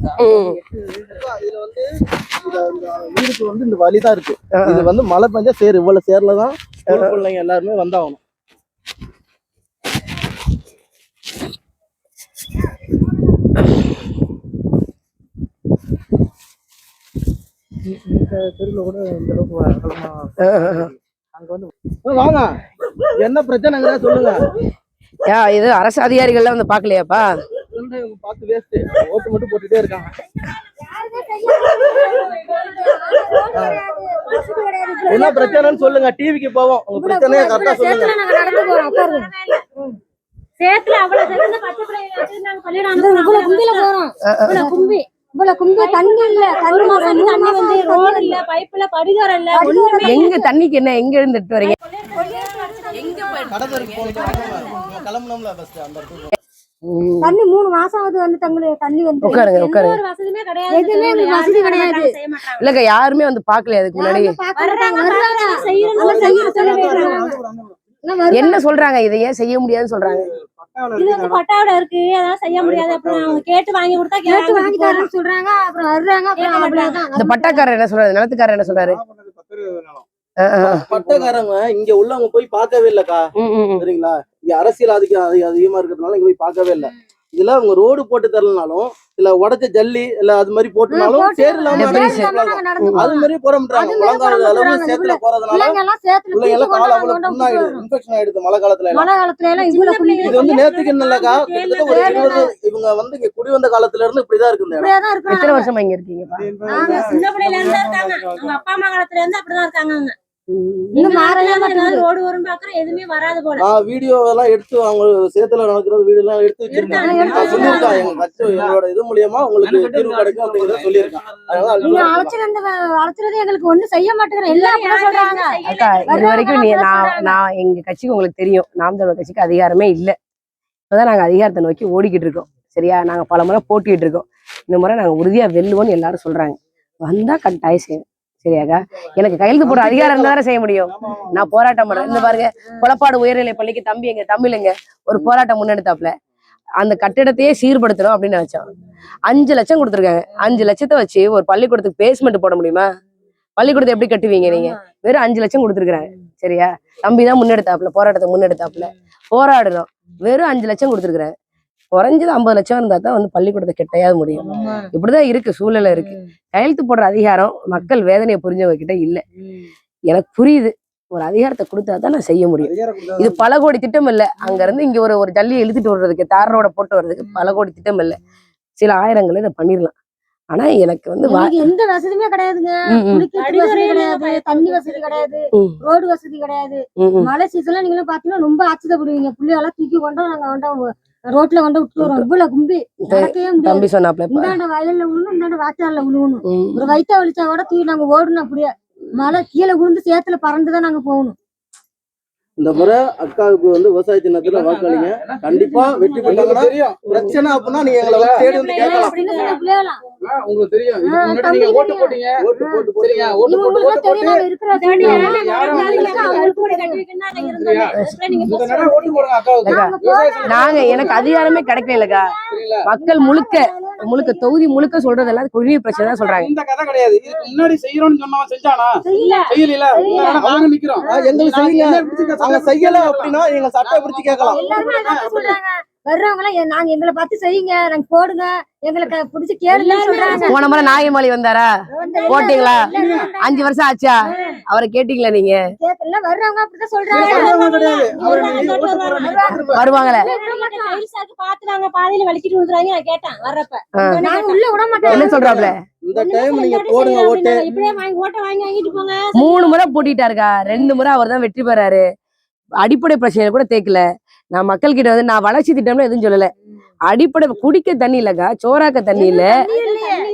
இதுல வந்து வீடுக்கு வந்து இந்த வழிதான் இருக்கு. இது வந்து மழை பெஞ்சா சேரு, இவ்வளவு சேர்லதான் பிள்ளைங்க எல்லாருமே வந்தாகணும். இந்த தெருவுல கூட இந்த அளவுக்கு அங்க வந்து வாங்க, என்ன பிரச்சனைங்கிறத சொல்லுங்க. இது அரசு அதிகாரிகள்லாம் வந்து பாக்கலையாப்பா? பார்த்து வேஸ்ட், ஓட்டு மட்டும் போட்டுட்டே இருக்காங்க. என்ன பிரச்சனைன்னு சொல்லுங்க, டிவிக்கு போவோம். உங்க பிரச்சனையை கரெக்டா சொல்லுங்க. சேத்துல அவ்வளவு சேர்ந்து பச்சை நாங்க பள்ளியிடம் கும்பி இவ்வளவு கும்பி தண்ணி இல்ல. தண்ணி மாசம் தண்ணி வந்து ரோடு இல்ல, பைப்ல படிகாரம் இல்ல, ஒண்ணுமே. எங்க தண்ணிக்கு என்ன, எங்க இருந்துட்டு வரீங்க? தண்ணி 3 மாசம் ஆகுது வந்து தங்களுக்கு தண்ணி வந்து ஒரு வசதியுமே கிடையாது. எதுவுமே வசதி கிடையாது. இல்லங்க, யாருமே வந்து பாக்கலையா அதுக்கு முன்னாடி? என்ன சொல்றாங்க, இதை ஏன் செய்ய முடியாதுன்னு சொல்றாங்க? இது வந்து பட்டாவோட இருக்கு, அதான் செய்ய முடியாது. அப்புறம் அவங்க கேட்டு வாங்கி கொடுத்தா கேட்டு வாங்கி தரேன்னு சொல்றாங்க. அப்புறம் வர்றாங்க. இந்த பட்டாக்காரர் என்ன சொல்றாரு, நிலத்துக்காரர் என்ன சொல்றாரு? பட்டக்காரங்க இங்க உள்ளவங்க போய் பார்க்கவே இல்லக்கா, சரிங்களா? இங்க அரசியல் அதிகமா இருக்கிறதுனால இங்க போய் பார்க்கவே இல்லை. இதுல அவங்க ரோடு போட்டு தரலனாலும் இல்ல உடச்ச ஜல்லி இல்ல அது மாதிரி போட்டுனாலும் சேரு இல்லாம அது மாதிரி போட மாட்டாங்க. முழங்கால அளவு சேத்துல போறதுனால பிள்ளைங்க எல்லாம் கால அவ்வளவு புண்ணாயிடுது, இன்ஃபெக்ஷன் ஆயிடுது மழை காலத்துல எல்லாம். இது வந்து நேத்துக்கு இல்லக்கா, கிட்டத்தட்ட ஒரு 20 இவங்க வந்து இங்க குடி வந்த காலத்துல இருந்து இப்படிதான் இருக்கு. எத்தனை வருஷமா இங்க இருக்கீங்க? சின்ன பிள்ளைல இருந்து இருக்காங்க. அவங்க அப்பா அம்மா காலத்துல இருந்து அப்படிதான் இருக்காங்க. ரோடு வரும் பாக்குறேன், எதுவுமே வராது போல. வீடியோ எல்லாம் எடுத்து அவங்க சேத்துல நடக்கிறது வீடியோ எல்லாம் எடுத்து வச்சிருக்காங்க. சொல்லியிருக்காங்க எங்க கட்சி எங்களோட இது மூலியமா உங்களுக்கு தீர்வு கிடைக்கும் அப்படிங்கறத சொல்லியிருக்காங்க. அழைச்சிறது எங்களுக்கு ஒண்ணு செய்ய மாட்டேங்கிறேன் எல்லாம் சொல்றாங்க. அக்கா, இது வரைக்கும் நான் எங்க கட்சிக்கு உங்களுக்கு தெரியும், நாம் தமிழர் கட்சிக்கு அதிகாரமே இல்லை. இப்பதான் நாங்க அதிகாரத்தை நோக்கி ஓடிக்கிட்டு இருக்கோம். சரியா? நாங்க பல முறை போட்டிட்டு இருக்கோம். இந்த முறை நாங்க உறுதியா வெல்லுவோம்னு எல்லாரும் சொல்றாங்க. வந்தா கட்டாயம் செய்யும். சரியாக்கா? எனக்கு கையெழுத்து போட அதிகாரம் இருந்தா செய்ய முடியும். நான் போராட்டம் பண்றேன். இந்த பாருங்க, கொளப்பாடு உயர்நிலை பள்ளிக்கு தமிழுங்க ஒரு போராட்டம் முன்னெடுத்தாப்புல அந்த கட்டிடத்தையே சீர்படுத்தணும் அப்படின்னு நினைச்சோம். 5 லட்சம் கொடுத்துருக்காங்க. 5 லட்சத்தை வச்சு ஒரு பள்ளிக்கூடத்துக்கு பேஸ்மெண்ட் போட முடியுமா? பள்ளிக்கூடத்தை எப்படி கட்டுவீங்க நீங்க? வெறும் 5 லட்சம் கொடுத்துருக்காங்க. சரியா? தம்பிதான் முன்னெடுத்தாப்புல, போராட்டத்தை முன்னெடுத்தாப்புல போராடணும். வெறும் 5 லட்சம் கொடுத்துருக்காங்க. குறைஞ்சது 50 லட்சம் இருந்தா தான் வந்து பள்ளிக்கூடத்தை கெட்டையாவது முடியும். இப்படிதான் இருக்கு, சூழ்நிலை இருக்கு. கையெழுத்து போடுற அதிகாரம் மக்கள் வேதனையை புரிஞ்சவங்க கிட்ட இல்ல. எனக்கு புரியுது, ஒரு அதிகாரத்தை கொடுத்தா தான் நான் செய்ய முடியும். இது பல கோடி திட்டம் இல்ல. அங்க இருந்து இங்க ஒரு ஜல்லியை இழுத்துட்டு வர்றதுக்கு, தார் ரோட போட்டு வர்றதுக்கு பல கோடி திட்டம் இல்ல. சில ஆயிரங்களை இதை பண்ணிடலாம். ஆனா எனக்கு வந்து எந்த வசதியுமே கிடையாதுங்க. வசதி கிடையாது, தண்ணி வசதி கிடையாது, ரோடு வசதி கிடையாது. மழை சீசன்ல நீங்களும் பாத்தீங்கன்னா ரொம்ப ஆச்சரியப்படுவீங்க. பிள்ளையெல்லாம் தூக்கி கொண்டோம், நாங்க ரோட்ல கொண்டு விட்டு வரோம். இவ்வளவு கும்பி தம்பி சொன்னாப்ல, இந்தாண்ட வயல்ல விழுணும், இந்தாண்ட வாய்க்கால்ல விழுவணும். ஒரு வயிற்ற வலிச்சா கூட தூக்கி நாங்க ஓடணும். அப்படியே மழை கீழே விழுந்து சேத்துல பறந்துதான் நாங்க போகணும். இந்த முறை அக்காவுக்கு வந்து விவசாய சின்னத்துல வாக்களிங்க. கண்டிப்பா வெற்றி பெற்றாங்கன்னா பிரச்சனை அப்படின்னா நீங்க எங்களை தேடி வந்து கேட்கலாம். உங்களுக்கு தெரியும், நீங்க ஓட்டு போட்டீங்க, நாங்க எனக்கு அதிகாரமே கிடைக்கலக்கா. மக்கள் முழுக்க தொகுதி முழுக்க சொல்றதெல்லாம் குடிநீர் பிரச்சனை தான் சொல்றாங்க. இந்த கதை கிடையாது. இதுக்கு முன்னாடி செய்யறோம்னு சொன்னவன் செஞ்சானா? செய்யல. நாங்க நிக்கிறோம். எங்களுக்கு செய்யுங்க. அவங்க செய்யல அப்படின்னா எங்க சட்டை பிடிச்சு கேட்கலாம். வர்றவங்க நாங்க எங்களை பார்த்து செய்யுங்க, நாங்க போடுங்க, எங்களுக்கு பிடிச்சி கேளுங்க சொல்றாங்க. போன முறை நாயமொழி வந்தாரா? போட்டீங்களா? 5 வருஷம் ஆச்சா? அவரை கேட்டீங்களா? நீங்க கேட்கல. வர்றவங்க அப்படிதான் சொல்றாங்க. வருவாங்களே பார்த்து நாங்க பாதையில வலிக்கிட்டு விழுறாங்க. நான் கேட்டேன் வர்றப்ப, நாங்க உள்ள விட மாட்டோம். என்ன சொல்றாப்ல? இந்த டைம் நீங்க போடுங்க ஓட்டு. இப்படியே ஓட்ட வாங்கிட்டு போங்க. 3 முறை போட்டிட்டாருக்கா. 2 முறை அவர் தான் வெற்றி பெறாரு. அடிப்படை பிரச்சனை கூட தேக்கல. நான் மக்கள் கிட்ட வந்து நான் வளர்ச்சி திட்டம்னு எதுவும் சொல்லல. அடிப்படை குடிக்க தண்ணி இல்லக்கா, சோறாக்க தண்ணி இல்ல,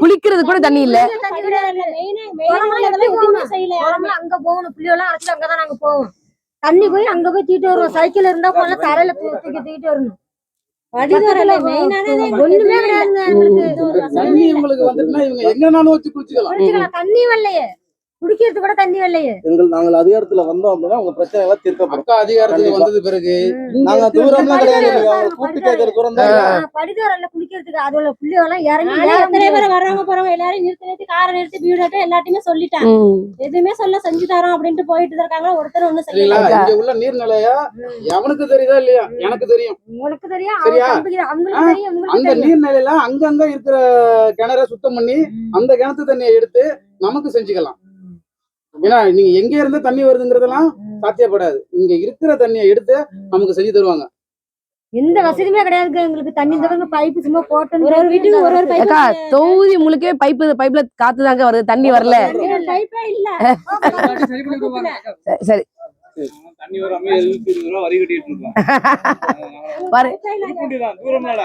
குளிக்கிறது கூட தண்ணி இல்ல. அங்க போகணும், பிள்ளைலாம் அழைச்சிட்டு அங்கதான் நாங்க போவோம். தண்ணி போய் அங்க போய் தூக்கிட்டு வருவோம். சைக்கிள் இருந்தா போல தரையில தூக்கிட்டு வரணும். ஒண்ணுமே கிடையாதுங்க. தண்ணி உங்களுக்கு வந்துட்டுனா இவங்க எங்கனாலும் வச்சு குடிச்சுக்கலாம். தண்ணி வரலையே. குடிக்கிறதுக்கு கூட தண்ணி இல்லையே. நாங்கள் அதிகாரத்துல வந்தோம் அப்படின்னா உங்க பிரச்சனை எல்லாம் தீர்க்கப்படும். அக்கா அதிகாரத்துக்கு வந்தது பிறகு நாங்க தூரம்லாம் கிடையாது, அவங்க கூப்பிட்டு கேட்கற தூரம் தான். படிதாரல்ல குளிக்கிறதுக்கு அதோட புள்ளியெல்லாம் இறங்கி எத்தனை பேர் வர்றவங்க போறவங்க எல்லாரும் நிறுத்தி காரை நிறுத்தி வீடு எல்லாத்தையுமே சொல்லிட்டாங்க. எதுவுமே சொல்ல செஞ்சு தரோம் அப்படின்ட்டு போயிட்டு இருக்காங்க. ஒருத்தர் ஒண்ணு சரிங்களா? செய்யல. இங்க உள்ள நீர்நிலையா எவனுக்கு தெரியுதா இல்லையா? எனக்கு தெரியும். உங்களுக்கு தெரியும், சரியா? அவங்களுக்கு தெரியும், உங்களுக்கு அந்த தெரியும். நீர்நிலையில அங்கங்க இருக்கிற கிணற சுத்தம் பண்ணி அந்த கிணத்து தண்ணியை எடுத்து நமக்கு செஞ்சுக்கலாம். ஏன்னா நீங்க எங்க இருந்து தண்ணி வருதுங்கிறதெல்லாம் சாத்தியப்படாது. இங்க இருக்கிற தண்ணியை எடுத்து நமக்கு செஞ்சு தருவாங்க. எந்த வசதியுமே கிடையாது எங்களுக்கு. தண்ணி தவிர பைப்பு சும்மா போட்டு ஒரு வீட்டுக்கு ஒரு பைப் அக்கா தொகுதி முழுக்கே பைப்ல காத்து தாங்க வருது, தண்ணி வரல. பைப்பே இல்ல. சரி தண்ணி வராம 720 ரூபா வரி கட்டிட்டு இருக்கோம். பாரு தூரம்னால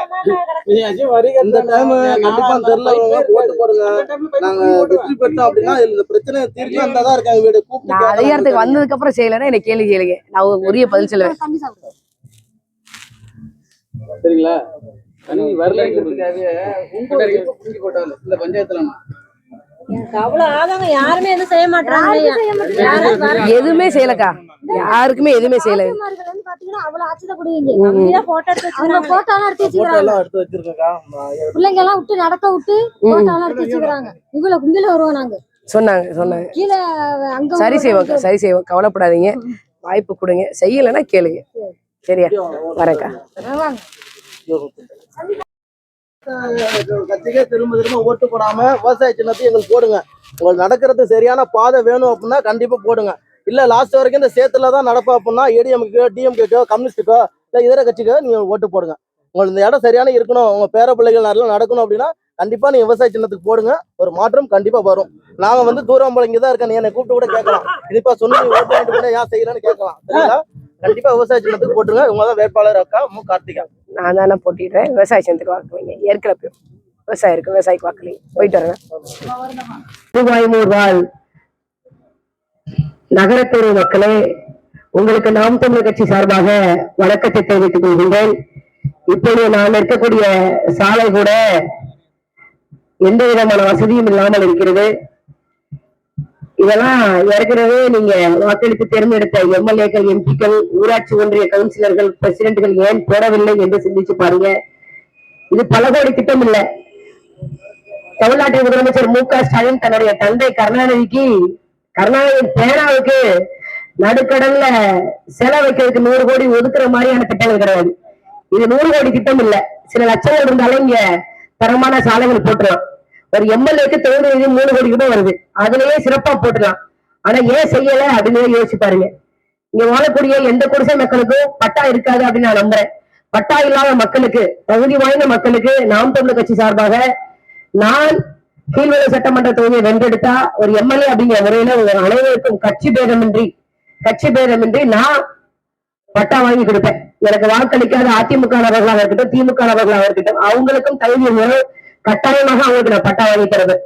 இந்த டைம் கண்டிப்பா தெரியல போட்டு போடுங்க. நாங்க வெற்றி பெற்றோம் அப்படின்னா இந்த பிரச்சனை தீர்க்க வந்தாதான் இருக்காங்க வீடு கூப்பிட்டு நான் அதிகாரத்துக்கு வந்ததுக்கு அப்புறம் செய்யலைன்னா என்ன கேள்வி கேளுங்க, நான் உரிய பதில் சொல்லுவேன். தண்ணி சாப்பிடுவோம். சரிங்களா? தண்ணி வரலங்கிறதுக்காக உங்க புரிஞ்சு போட்டாங்க இந்த பஞ்சாயத்துல. எனக்கு அவ்வளவு ஆதங்கம். யாருமே எதுவும் செய்ய மாட்டாங்க. எதுவுமே செய்யலக்கா, யாருக்குமே எதுவுமே செய்யல. தாய்மார்கள் வந்து பாத்தீங்கன்னா அவ்வளவு ஆச்சரியப்படுவீங்க. போட்டோ எடுத்து அவங்க போட்டோலாம் எடுத்து போட்டோ வச்சுக்கிறாங்க. எல்லாம் எடுத்து வச்சிருக்கேன்க்கா. பிள்ளைங்க எல்லாம் விட்டு நடக்க விட்டு போட்டோலாம் எடுத்து வச்சுக்கிறாங்க. இவ்வளவு கும்பில வருவோம் நாங்க. சொன்னாங்க கீழே அங்க சரி செய்வோம், கவலைப்படாதீங்க. வாய்ப்பு கொடுங்க, செய்யலைன்னா கேளுங்க. சரியா? வரேன்க்கா. வாங்க. கட்சிக்கே திரும்ப ஓட்டு போடாம விவசாய சின்னத்தையும் எங்களுக்கு போடுங்க. உங்களுக்கு நடக்கிறது சரியான பாதை வேணும் அப்படின்னா கண்டிப்பா போடுங்க. இல்ல லாஸ்ட் வரைக்கும் இந்த சேத்துல தான் நடப்போம் அப்படின்னா ஏடிஎம்கோ டிஎம்கேக்கோ கம்யூனிஸ்டுக்கோ இல்ல இதர கட்சிக்கோ நீங்க ஓட்டு போடுங்க. உங்களுக்கு இந்த இடம் சரியான இருக்கணும், உங்க பேர பிள்ளைகள் நல்லா நடக்கணும் அப்படின்னா கண்டிப்பா நீங்க விவசாய சின்னத்துக்கு போடுங்க. ஒரு மாற்றம் கண்டிப்பா வரும். நாங்க வந்து தூரம் இங்க தான் இருக்கேன், நீ என்னை கூப்பிட்டு கூட கேட்கலாம். இதுப்பா சொன்ன நீ ஓட்டு வாங்கிட்டு கூட ஏன் செய்யலன்னு கேட்கலாம். சரிங்களா? கண்டிப்பா விவசாய சின்னத்துக்கு போட்டுருங்க. இவங்க தான் வேட்பாளர் அக்கா மு கார்த்திகா. நான் தானே போட்டிடுறேன். விவசாய சின்னத்துக்கு வாக்குவீங்க. ஏற்கனவே விவசாயம் இருக்கு, விவசாயிக்கு வாக்குலீங்க. போயிட்டு வரேன். ரூபாய் நகரத்துறை மக்களே, உங்களுக்கு நாம் தமிழர் கட்சி சார்பாக வணக்கத்தை தெரிவித்துக் கொள்கின்றேன். இப்போது நான் இருக்கக்கூடிய சாலை கூட எந்த விதமான வசதியும் இல்லாமல் இருக்கிறது. இதெல்லாம் ஏற்கனவே நீங்க வாக்களித்து தேர்ந்தெடுத்த எம்எல்ஏக்கள், எம்பிக்கள், ஊராட்சி ஒன்றிய கவுன்சிலர்கள், பிரசிடென்ட்கள் ஏன் போடவில்லை என்று சிந்திச்சு பாருங்க. இது பல கோடி திட்டம் இல்ல. தமிழ்நாட்டின் முதலமைச்சர் மு.க.ஸ்டாலின் தன்னுடைய தந்தை கருணாநிதி பேனாவுக்கு நடுக்கடல்ல செலவு வைக்கிறதுக்கு 100 கோடி ஒதுக்குற மாதிரியான திட்டங்கள் கிடையாது. இது 100 கோடி திட்டம் இல்ல. சில லட்சங்கள் இருந்தாலும் இங்க தரமான சாலைகள் போட்டுலாம். ஒரு எம்எல்ஏக்கு தொகுதி 3 கோடி ரூபாய் வருது, அதுலயே சிறப்பா போட்டுலாம். ஆனா ஏன் செய்யல அப்படின்னு யோசிச்சு பாருங்க. இங்க வாழக்கூடிய எந்த குடிசை மக்களுக்கும் பட்டா இருக்காது அப்படின்னு நான் நம்புறேன். பட்டா இல்லாத மக்களுக்கு, தகுதி வாய்ந்த மக்களுக்கு நாம் தமிழர் கட்சி சார்பாக நான் கீழ்வெளி சட்டமன்ற தொகுதியை வென்றெடுத்தா ஒரு எம்எல்ஏ அப்படிங்கிற முறையில ஒரு அனைவருக்கும் கட்சி பேதமின்றி நான் பட்டா வாங்கி கொடுப்பேன். எனக்கு வாக்களிக்காத அதிமுக நபர்களாக இருக்கட்டும், திமுக நபர்களாக இருக்கட்டும், அவங்களுக்கும் தகுதி முறை கட்டாயமாக அவங்களுக்கு நான் பட்டா வாங்கி தருவேன்.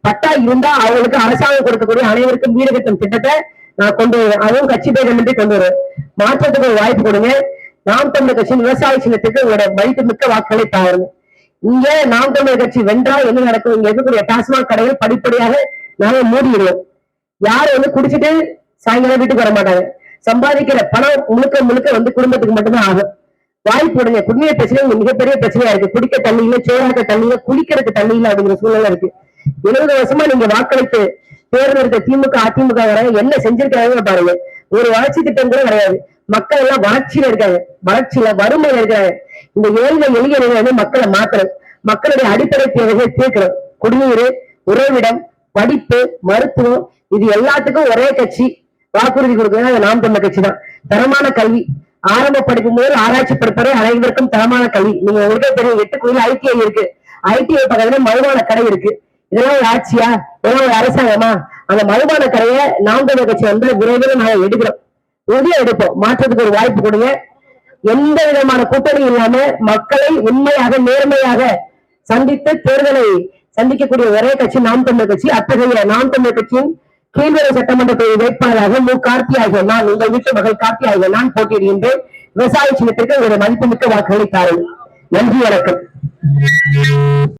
பட்டா இருந்தா அவங்களுக்கு அரசாங்கம் கொடுக்கக்கூடிய அனைவருக்கும் வீடு கட்டும் திட்டத்தை நான் கொண்டு வருவேன். அதுவும் கட்சி பேதமின்றி கொண்டு வருவேன். மாற்றத்துக்கு ஒரு வாய்ப்பு கொடுங்க. நாம் தமிழர் கட்சியின் விவசாய சின்னத்துக்கு உங்களோட மதிப்பு மிக்க வாக்குகளை தாருங்க. இங்க நாம் தமிழர் கட்சி வென்றால் என்ன நடக்கும்? இங்க இருக்கக்கூடிய டாஸ்மாக் கடைகள் படிப்படியாக நாங்க மூடிடுவோம். யாரும் வந்து குடிச்சிட்டு சாயங்காலம் வீட்டுக்கு வர மாட்டாங்க. சம்பாதிக்கிற பணம் முழுக்க வந்து குடும்பத்துக்கு மட்டும்தான் ஆகும். வாய்ப்பு கொடுங்க. குடிநீர் பிரச்சனை மிகப்பெரிய பிரச்சனையா இருக்கு. குடிக்க தண்ணி இல்ல, சோறாக்க தண்ணி இல்ல, குளிக்கிறதுக்கு தண்ணி இல்ல அப்படிங்கிற சூழ்நிலை இருக்கு. 70 வருஷமா நீங்க வாக்களித்து தேர்ந்தெடுத்த திமுக அதிமுக என்ன செஞ்சிருக்காங்க பாருங்க. ஒரு வளர்ச்சி திட்டம் கூட கிடையாது. மக்கள் எல்லாம் வறட்சியில இருக்காங்க, வறுமையில இருக்காங்க. இந்த ஏழ்மை எளிய வந்து மக்களை மாற்றணும். மக்களுடைய அடிப்படை தேவைகளை தீர்க்கணும். குடிநீர், உறைவிடம், படிப்பு, மருத்துவம், இது எல்லாத்துக்கும் ஒரே கட்சி வாக்குறுதி கொடுக்குறது நாம் தமிழர் கட்சி தான். தரமான கல்வி, ஆரம்ப படிப்பு முதல் ஆராய்ச்சி படிப்பவரை அனைவருக்கும் தரமான கல்வி. நீங்க உங்களுக்கே தெரியும், 8 கோயில் ITI இருக்கு. ITI பக்கத்துல மதுபான கடை இருக்கு. இதெல்லாம் ஒரு ஆட்சியா? இதெல்லாம் ஒரு அரசாங்கமா? அந்த மதுபான கடையை நாம் தமிழர் கட்சி வந்து விரைவில் நாங்க எடுக்கிறோம், உறுதியா எடுப்போம். மாற்றத்துக்கு ஒரு வாய்ப்பு கொடுங்க. எந்த விதமான கூட்டணி இல்லாம மக்களை உண்மையாக நேர்மையாக சந்தித்து தேர்தலை சந்திக்கக்கூடிய ஒரே கட்சி நாம் தமிழர் கட்சி. அத்தகைய நாம் தமிழர் கட்சியின் கீழ்வெளி சட்டமன்ற தொகுதி வேட்பாளராக மு கார்த்தி ஆகிய நான், உங்கள் வீட்டு மகள் கார்த்தி ஆகிய நான் போட்டியிடுகின்றேன். விவசாய சின்னத்திற்கு ஒரு மதிப்புமிக்க வாக்குகளை தாருங்கள். நன்றி, வணக்கம்.